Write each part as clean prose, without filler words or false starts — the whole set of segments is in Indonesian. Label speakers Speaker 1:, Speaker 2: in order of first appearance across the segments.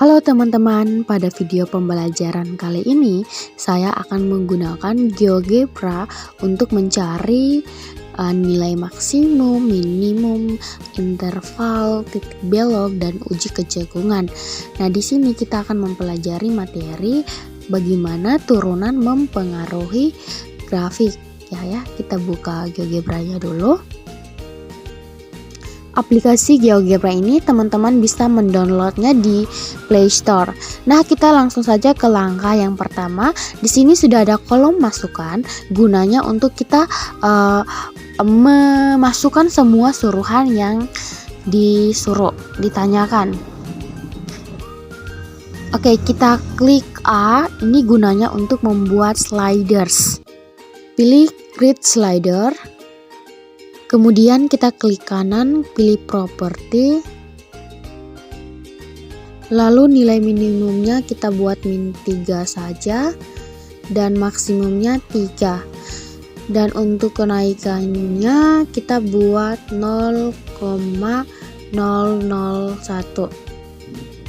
Speaker 1: Halo teman-teman, pada video pembelajaran kali ini saya akan menggunakan GeoGebra untuk mencari nilai maksimum, minimum, interval, titik belok, dan uji kejagungan. Nah, di sini kita akan mempelajari materi bagaimana turunan mempengaruhi grafik. Ya, kita buka GeoGebra-nya dulu. Aplikasi GeoGebra ini teman-teman bisa mendownloadnya di Play Store. Nah, kita langsung saja ke langkah yang pertama. Di sini sudah ada kolom masukan, gunanya untuk kita memasukkan semua suruhan yang ditanyakan. Oke, kita klik A. Ini gunanya untuk membuat sliders. Pilih Create Slider. Kemudian kita klik kanan, pilih properti. Lalu nilai minimumnya kita buat min 3 saja dan maksimumnya 3. Dan untuk kenaikannya kita buat 0,001.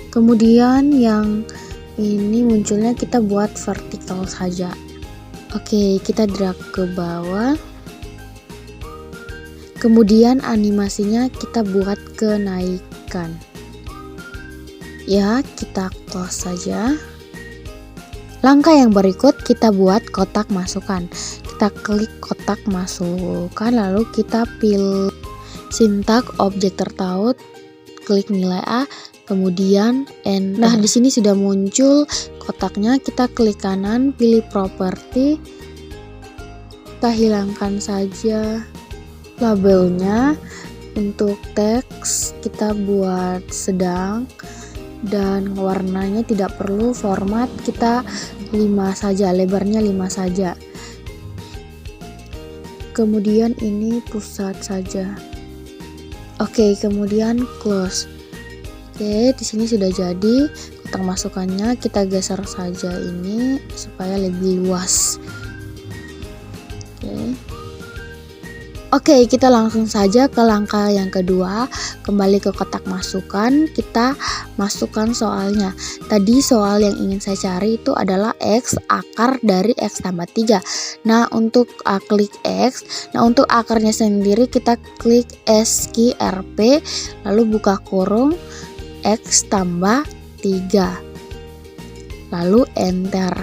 Speaker 1: Kemudian yang ini munculnya kita buat vertikal saja. Oke, kita drag ke bawah. Kemudian animasinya kita buat kenaikan. Ya, kita close saja. Langkah yang berikut kita buat kotak masukan. Kita klik kotak masukan, lalu kita pilih sintak objek tertaut, klik nilai A, kemudian enter. Nah, di sini sudah muncul kotaknya. Kita klik kanan, pilih properti. Kita hilangkan saja labelnya. Untuk teks kita buat sedang dan warnanya tidak perlu, format kita 5 saja, lebarnya 5 saja. Kemudian ini pusat saja. Oke, kemudian close. Oke, di sini sudah jadi kotak masukannya. Kita geser saja ini supaya lebih luas. Oke, kita langsung saja ke langkah yang kedua. Kembali ke kotak masukan, kita masukkan soalnya. Tadi soal yang ingin saya cari itu adalah X akar dari X tambah 3. Nah, untuk klik X, untuk akarnya sendiri kita klik SQRP, lalu buka kurung X tambah 3. Lalu enter.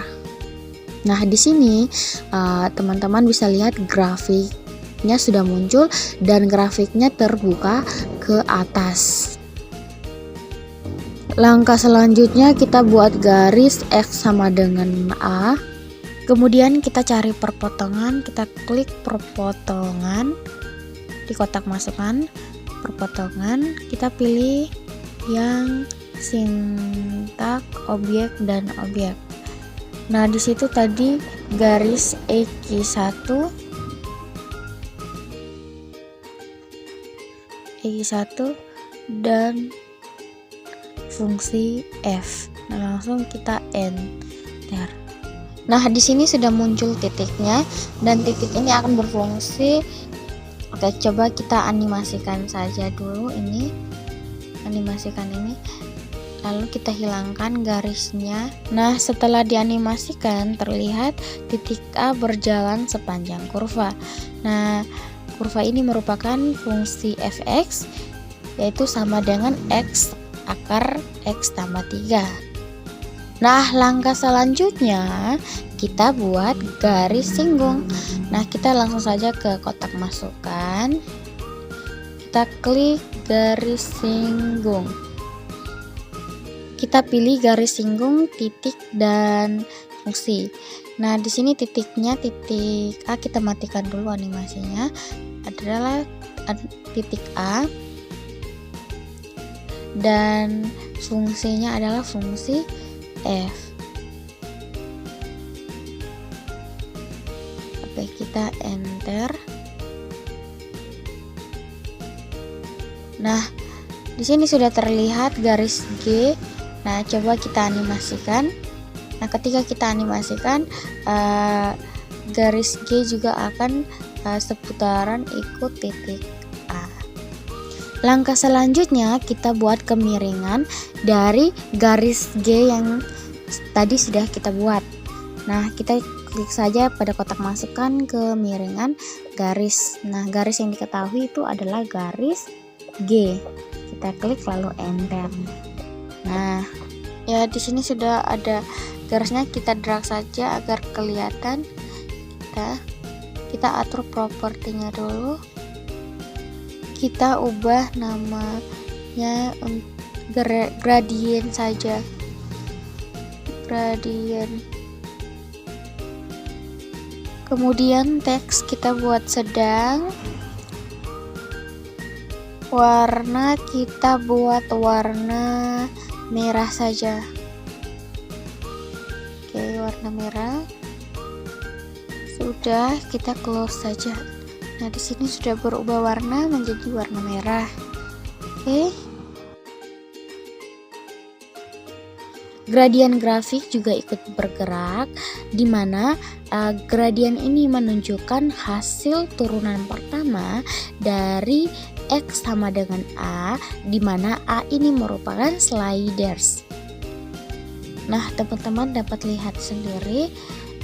Speaker 1: Nah, di sini teman-teman bisa lihat grafiknya sudah muncul dan grafiknya terbuka ke atas. Langkah selanjutnya kita buat garis X sama dengan A. Kemudian kita cari perpotongan, kita klik perpotongan di kotak masukan, perpotongan, kita pilih yang sintak objek dan objek. Nah, di situ tadi garis EQ1 dan fungsi F. Nah, langsung kita enter. Nah, di sini sudah muncul titiknya dan titik ini akan berfungsi. Oke, coba kita animasikan saja dulu ini. Animasikan ini. Lalu kita hilangkan garisnya. Nah, setelah dianimasikan terlihat titik A berjalan sepanjang kurva. Nah, kurva ini merupakan fungsi fx, yaitu sama dengan x akar x tambah 3. Nah, langkah selanjutnya kita buat garis singgung. Nah, kita langsung saja ke kotak masukan. Kita klik garis singgung. Kita pilih garis singgung, titik, dan fungsi. Nah, di sini titiknya titik A, kita matikan dulu animasinya. Adalah titik A dan fungsinya adalah fungsi F. Oke, kita enter. Nah, di sini sudah terlihat garis G. Nah, coba kita animasikan. Nah, ketika kita animasikan, garis G juga akan seputaran ikut titik A. Langkah selanjutnya kita buat kemiringan dari garis G yang tadi sudah kita buat. Nah, kita klik saja pada kotak masukan kemiringan garis. Nah, garis yang diketahui itu adalah garis G. Kita klik lalu enter. Nah, ya di sini sudah ada garisnya, kita drag saja agar kelihatan. Kita atur propertinya dulu. Kita ubah namanya gradient saja. Gradient. Kemudian teks kita buat sedang. Warna kita buat warna merah saja. Oke, warna merah. Sudah, kita close saja. Nah, di sini sudah berubah warna menjadi warna merah. Oke. Gradien grafik juga ikut bergerak, di mana gradien ini menunjukkan hasil turunan pertama dari X sama dengan A, di mana A ini merupakan sliders. Nah, teman-teman dapat lihat sendiri.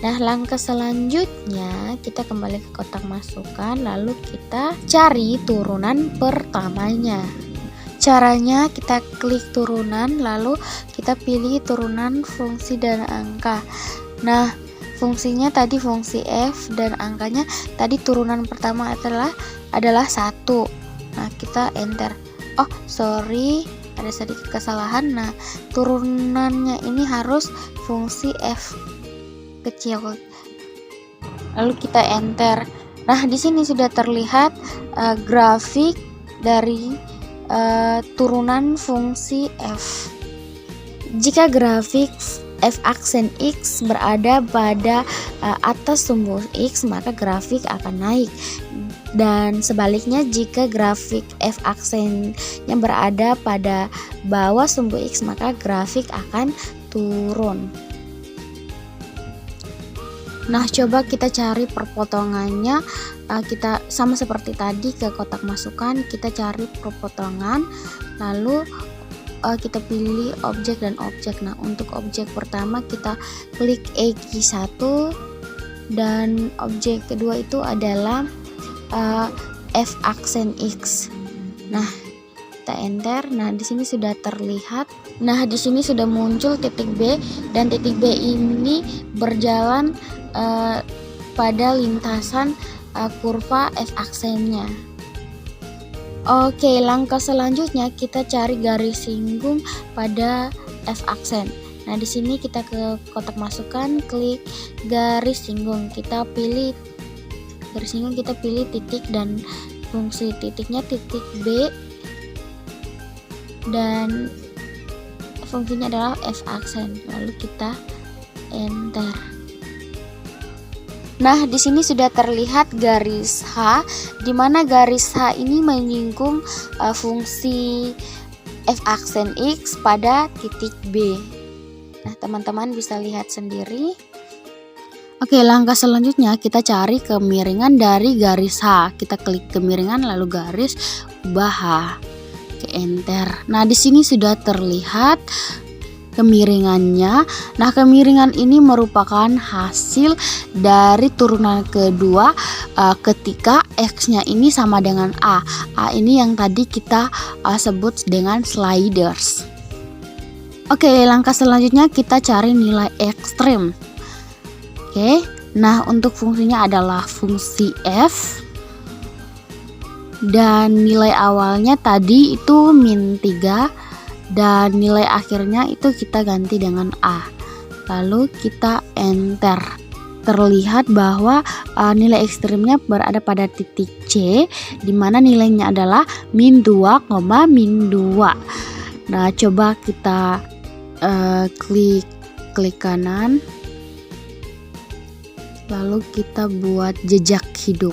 Speaker 1: Nah, langkah selanjutnya kita kembali ke kotak masukan, lalu kita cari turunan pertamanya. Caranya kita klik turunan, lalu kita pilih turunan fungsi dan angka. Nah, fungsinya tadi fungsi f dan angkanya tadi turunan pertama adalah 1. Nah, kita enter. Oh, sorry, ada sedikit kesalahan. Nah, turunannya ini harus fungsi f kecil. Lalu kita enter. Nah, di sini sudah terlihat grafik dari turunan fungsi f. Jika grafik f aksen x berada pada atas sumbu x, maka grafik akan naik. Dan sebaliknya, jika grafik f aksen yang berada pada bawah sumbu x, maka grafik akan turun. Nah, coba kita cari perpotongannya. Kita sama seperti tadi, ke kotak masukan kita cari perpotongan, lalu kita pilih objek dan objek. Nah, untuk objek pertama kita klik X1 dan objek kedua itu adalah f aksen x. Nah, kita enter. Nah, di sini sudah terlihat. Nah, di sini sudah muncul titik B, dan titik B ini berjalan pada lintasan kurva f aksennya. Oke, langkah selanjutnya kita cari garis singgung pada f aksen. Nah, di sini kita ke kotak masukan, klik garis singgung. Kita pilih garis singgung, kita pilih titik dan fungsi titiknya titik B, dan fungsinya adalah f aksen. Lalu kita enter. Nah, di sini sudah terlihat garis H, di mana garis H ini menyinggung fungsi f aksen x pada titik B. Nah, teman-teman bisa lihat sendiri. Oke, langkah selanjutnya kita cari kemiringan dari garis H. Kita klik kemiringan lalu garis ubah H. Oke, enter. Nah, di sini sudah terlihat kemiringannya. Nah, kemiringan ini merupakan hasil dari turunan kedua ketika X-nya ini sama dengan A. A ini yang tadi kita sebut dengan sliders. Oke, langkah selanjutnya kita cari nilai ekstrem. Oke, nah untuk fungsinya adalah fungsi F, dan nilai awalnya tadi itu -3, dan nilai akhirnya itu kita ganti dengan A. Lalu kita enter. Terlihat bahwa nilai ekstrimnya berada pada titik C, di mana nilainya adalah -2, -2. Nah, coba kita klik kanan, lalu kita buat jejak hidup.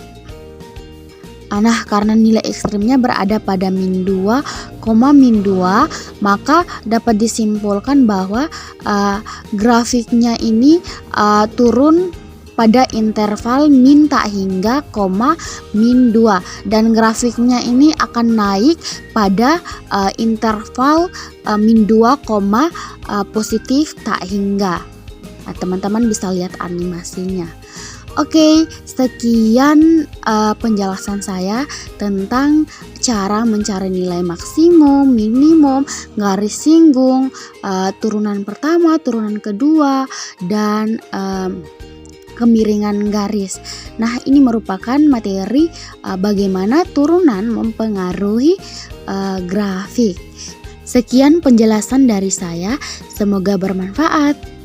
Speaker 1: Nah, karena nilai ekstrimnya berada pada -2, -2, maka dapat disimpulkan bahwa grafiknya ini turun pada interval min tak hingga, koma, min 2, dan grafiknya ini akan naik pada interval min 2, koma, positif tak hingga. Nah, teman-teman bisa lihat animasinya. Oke, sekian penjelasan saya tentang cara mencari nilai maksimum, minimum, garis singgung, turunan pertama, turunan kedua, dan kemiringan garis. Nah, ini merupakan materi bagaimana turunan mempengaruhi grafik. Sekian penjelasan dari saya, semoga bermanfaat.